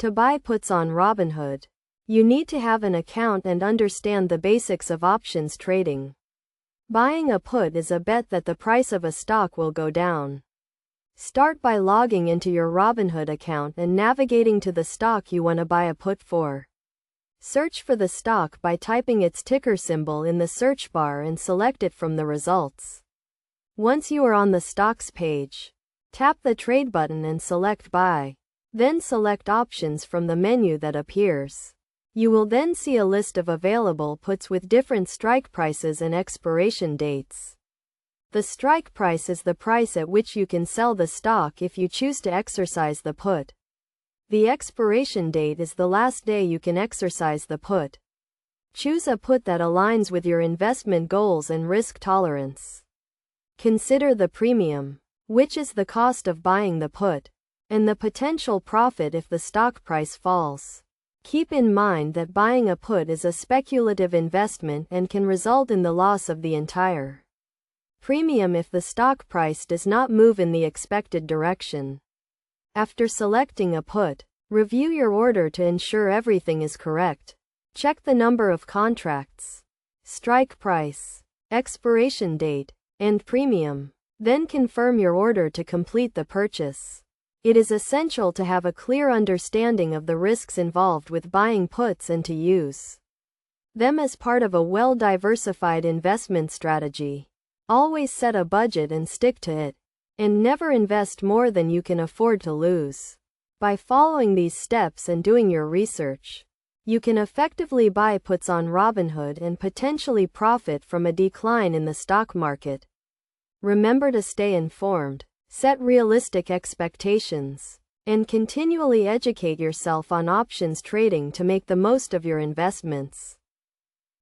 To buy puts on Robinhood. You need to have an account and understand the basics of options trading. Buying a put is a bet that the price of a stock will go down. Start by logging into your Robinhood account and navigating to the stock you want to buy a put for. Search for the stock by typing its ticker symbol in the search bar and select it from the results. Once you are on the stocks page, tap the trade button and select buy. Then select options from the menu that appears. You will then see a list of available puts with different strike prices and expiration dates. The strike price is the price at which you can sell the stock if you choose to exercise the put. The expiration date is the last day you can exercise the put. Choose a put that aligns with your investment goals and risk tolerance. Consider the premium, which is the cost of buying the put, and the potential profit if the stock price falls. Keep in mind that buying a put is a speculative investment and can result in the loss of the entire premium if the stock price does not move in the expected direction. After selecting a put, review your order to ensure everything is correct. Check the number of contracts, strike price, expiration date, and premium. Then confirm your order to complete the purchase. It is essential to have a clear understanding of the risks involved with buying puts and to use them as part of a well-diversified investment strategy. Always set a budget and stick to it, and never invest more than you can afford to lose. By following these steps and doing your research, you can effectively buy puts on Robinhood and potentially profit from a decline in the stock market. Remember to stay informed, set realistic expectations, and continually educate yourself on options trading to make the most of your investments.